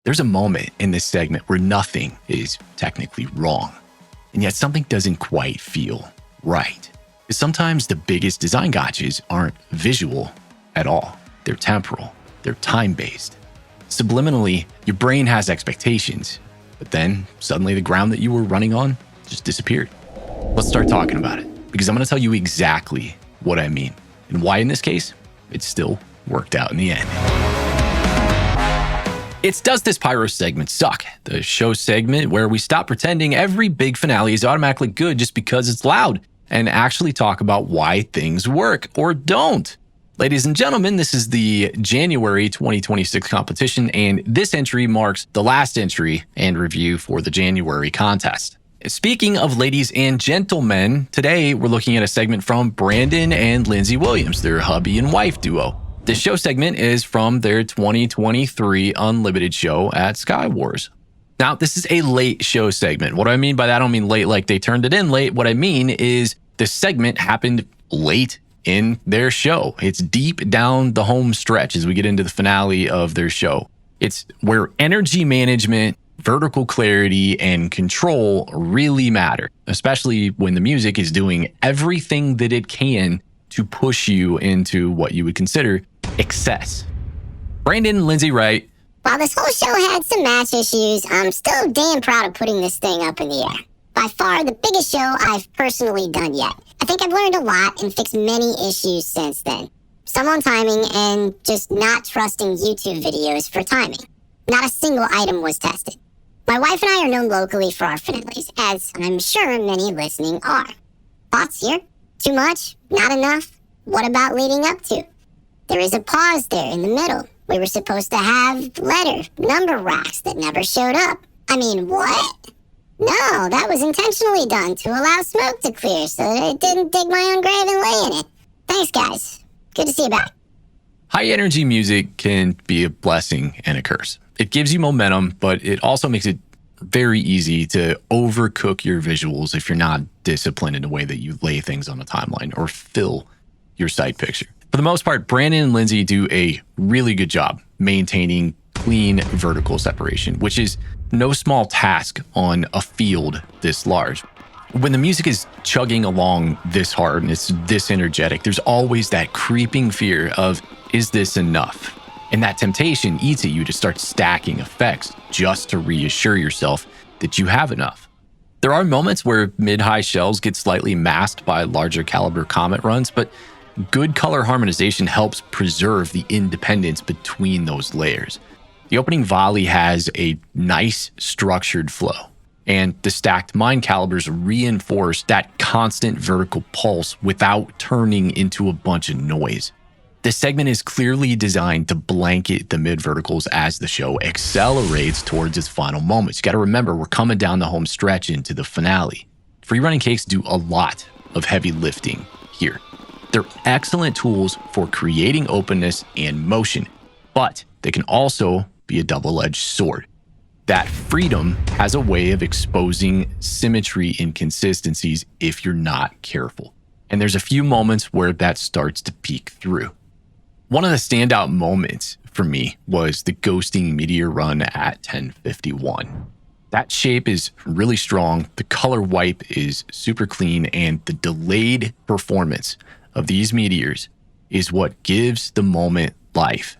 There's a moment in this segment where nothing is technically wrong, and yet something doesn't quite feel right. Because sometimes the biggest design gotchas aren't visual at all. They're temporal. They're time-based. Subliminally, your brain has expectations, but then suddenly the ground that you were running on just disappeared. Let's start talking about it, because I'm going to tell you exactly what I mean and why in this case, it still worked out in the end. It's Does This Pyro Segment Suck? The show segment where we stop pretending every big finale is automatically good just because it's loud and actually talk about why things work or don't. Ladies and gentlemen, this is the January 2026 competition, and this entry marks the last entry and review for the January contest. Speaking of ladies and gentlemen, today we're looking at a segment from Brandon and Lindsay Williams, their hubby and wife duo. This show segment is from their 2023 Unlimited show at Sky Wars. Now, this is a late show segment. What do I mean by that? I don't mean late like they turned it in late. What I mean is this segment happened late in their show. It's deep down the home stretch as we get into the finale of their show. It's where energy management, vertical clarity, and control really matter, especially when the music is doing everything that it can to push you into what you would consider excess. Brandon and Lindsay write, "While this whole show had some match issues, I'm still damn proud of putting this thing up in the air. By far the biggest show I've personally done yet. I think I've learned a lot and fixed many issues since then. Some on timing and just not trusting YouTube videos for timing. Not a single item was tested. My wife and I are known locally for our finales, as I'm sure many listening are. Thoughts here? Too much? Not enough? What about leading up to? There is a pause there in the middle. We were supposed to have letter, number racks that never showed up. I mean, what? No, that was intentionally done to allow smoke to clear so that I didn't dig my own grave and lay in it. Thanks, guys. Good to see you back." high energy music can be a blessing and a curse. It gives you momentum, but it also makes it very easy to overcook your visuals if you're not disciplined in the way that you lay things on a timeline or fill your sight picture. For the most part, Brandon and Lindsay do a really good job maintaining clean vertical separation, which is no small task on a field this large. When the music is chugging along this hard and it's this energetic, there's always that creeping fear of, is this enough? And that temptation eats at you to start stacking effects just to reassure yourself that you have enough. There are moments where mid-high shells get slightly masked by larger caliber comet runs, but good color harmonization helps preserve the independence between those layers. The opening volley has a nice structured flow, and the stacked mine calibers reinforce that constant vertical pulse without turning into a bunch of noise. This segment is clearly designed to blanket the mid-verticals as the show accelerates towards its final moments. You got to remember, we're coming down the home stretch into the finale. Free-running cakes do a lot of heavy lifting here. They're excellent tools for creating openness and motion, but they can also be a double-edged sword. That freedom has a way of exposing symmetry inconsistencies if you're not careful. And there's a few moments where that starts to peek through. One of the standout moments for me was the ghosting meteor run at 1051. That shape is really strong, the color wipe is super clean, and the delayed performance of these meteors is what gives the moment life.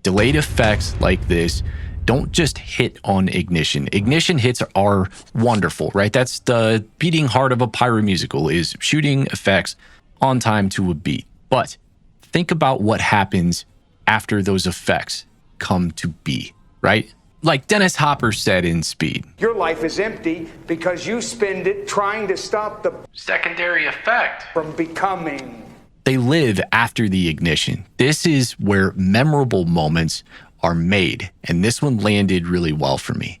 Delayed effects like this don't just hit on ignition. Ignition hits are wonderful, right? That's the beating heart of a pyromusical, is shooting effects on time to a beat. But think about what happens after those effects come to be, right? Like Dennis Hopper said in Speed, "Your life is empty because you spend it trying to stop the secondary effect from becoming." They live after the ignition. This is where memorable moments are made, and this one landed really well for me.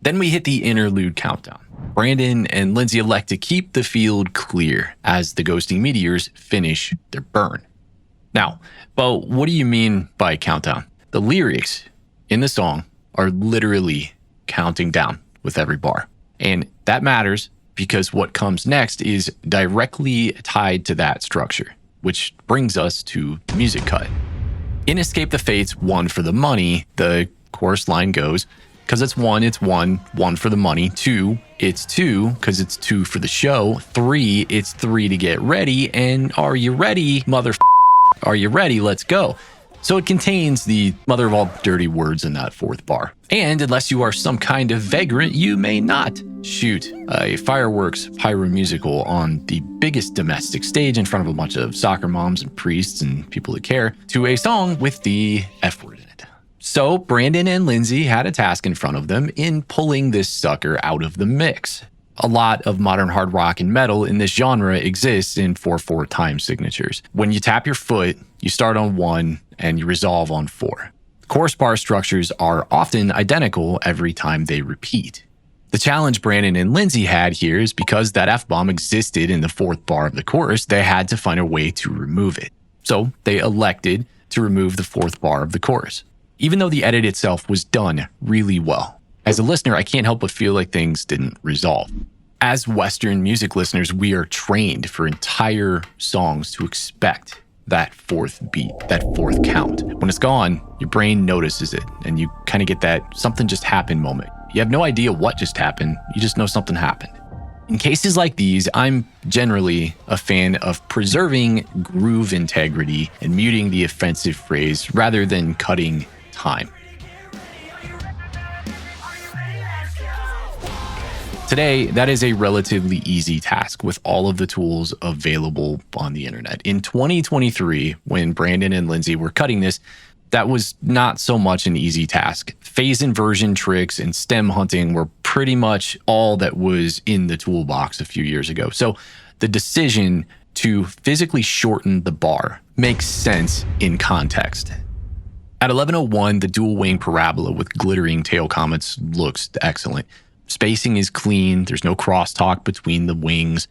Then we hit the interlude countdown. Brandon and Lindsay elect to keep the field clear as the ghosting meteors finish their burn. Now, but what do you mean by countdown? The lyrics in the song are literally counting down with every bar. And that matters because what comes next is directly tied to that structure, which brings us to the music cut. In Escape the Fates, One for the Money, the chorus line goes, because it's one for the money. 2, it's 2, because it's 2 for the show. 3, it's 3 to get ready. And are you ready, Are you ready? Let's go. So it contains the mother of all dirty words in that 4th bar. And unless you are some kind of vagrant, you may not shoot a fireworks pyromusical on the biggest domestic stage in front of a bunch of soccer moms and priests and people that care to a song with the F word in it. So Brandon and Lindsay had a task in front of them in pulling this sucker out of the mix. A lot of modern hard rock and metal in this genre exists in 4/4 time signatures. When you tap your foot, you start on 1 and you resolve on 4. Chorus bar structures are often identical every time they repeat. The challenge Brandon and Lindsay had here is because that F-bomb existed in the 4th bar of the chorus, they had to find a way to remove it. So they elected to remove the 4th bar of the chorus, even though the edit itself was done really well. As a listener, I can't help but feel like things didn't resolve. As Western music listeners, we are trained for entire songs to expect that 4th beat, that 4th count. When it's gone, your brain notices it and you kind of get that something just happened moment. You have no idea what just happened, you just know something happened. In cases like these, I'm generally a fan of preserving groove integrity and muting the offensive phrase rather than cutting time. Today, that is a relatively easy task with all of the tools available on the internet. In 2023, when Brandon and Lindsay were cutting this, that was not so much an easy task. Phase inversion tricks and stem hunting were pretty much all that was in the toolbox a few years ago. So the decision to physically shorten the bar makes sense in context. At 11:01, the dual wing parabola with glittering tail comets looks excellent. Spacing is clean. There's no crosstalk between the wings.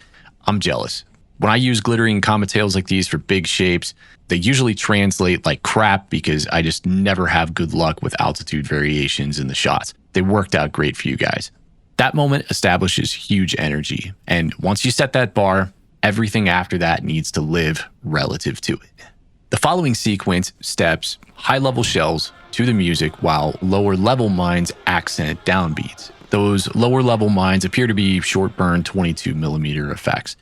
I'm jealous. When I use glittering comet tails like these for big shapes, they usually translate like crap because I just never have good luck with altitude variations in the shots. They worked out great for you guys. That moment establishes huge energy. And once you set that bar, everything after that needs to live relative to it. The following sequence steps high-level shells to the music while lower-level mines accent downbeats. Those lower-level mines appear to be short-burn 22mm effects.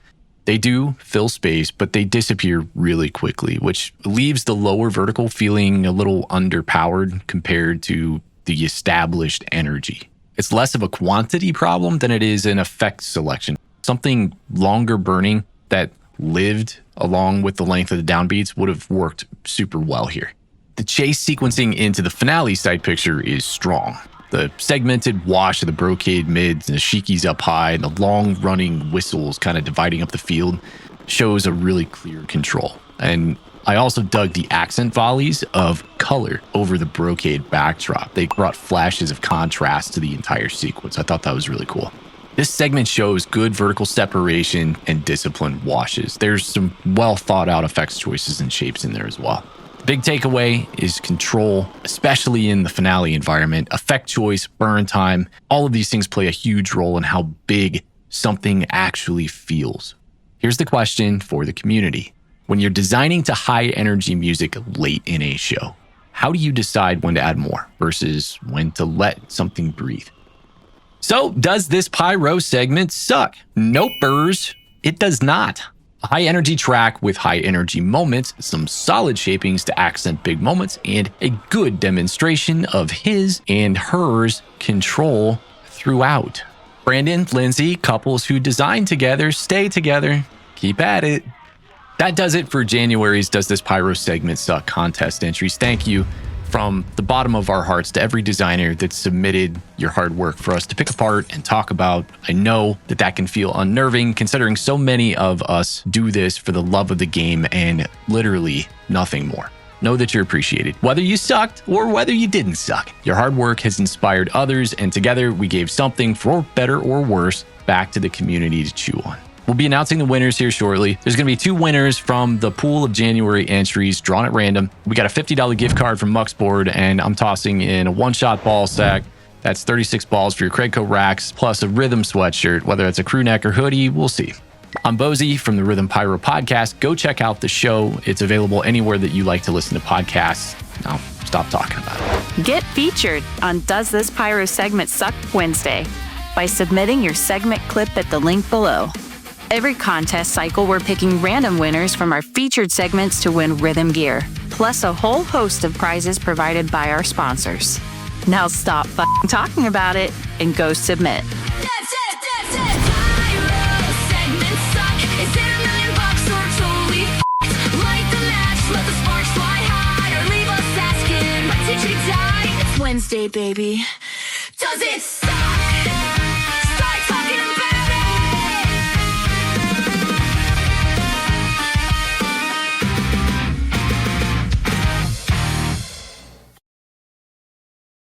They do fill space, but they disappear really quickly, which leaves the lower vertical feeling a little underpowered compared to the established energy. It's less of a quantity problem than it is an effect selection. Something longer burning that lived along with the length of the downbeats would have worked super well here. The chase sequencing into the finale side picture is strong. The segmented wash of the brocade mids and the shikis up high and the long running whistles kind of dividing up the field shows a really clear control. And I also dug the accent volleys of color over the brocade backdrop. They brought flashes of contrast to the entire sequence. I thought that was really cool. This segment shows good vertical separation and disciplined washes. There's some well thought out effects choices and shapes in there as well. Big takeaway is control, especially in the finale environment. Effect choice, burn time, all of these things play a huge role in how big something actually feels. Here's the question for the community. When you're designing to high energy music late in a show, how do you decide when to add more versus when to let something breathe? So, does this pyro segment suck? Nopers, it does not. A high energy track with high energy moments, some solid shapings to accent big moments, and a good demonstration of his and hers control throughout. Brandon, Lindsay, couples who design together, stay together. Keep at it. That does it for January's Does This Pyro Segment Suck contest entries. Thank you from the bottom of our hearts to every designer that submitted your hard work for us to pick apart and talk about. I know that that can feel unnerving considering so many of us do this for the love of the game and literally nothing more. Know that you're appreciated, whether you sucked or whether you didn't suck. Your hard work has inspired others, and together we gave something, for better or worse, back to the community to chew on. We'll be announcing the winners here shortly. There's going to be 2 winners from the pool of January entries drawn at random. We got a $50 gift card from Muxboard, and I'm tossing in a one-shot ball sack. That's 36 balls for your Craigco racks, plus a Rhythm sweatshirt, whether it's a crew neck or hoodie, we'll see. I'm Bozy from the Rhythm Pyro podcast. Go check out the show. It's available anywhere that you like to listen to podcasts. Now, stop talking about it. Get featured on Does This Pyro Segment Suck Wednesday by submitting your segment clip at the link below. Every contest cycle, we're picking random winners from our featured segments to win rhythm gear, plus a whole host of prizes provided by our sponsors. Now stop f***ing talking about it and go submit. Pyro segment suck. Is it $1 million or totally f***ed? Light the match, let the sparks fly high, or leave us asking, when did you die? It's Wednesday, baby. Does it suck?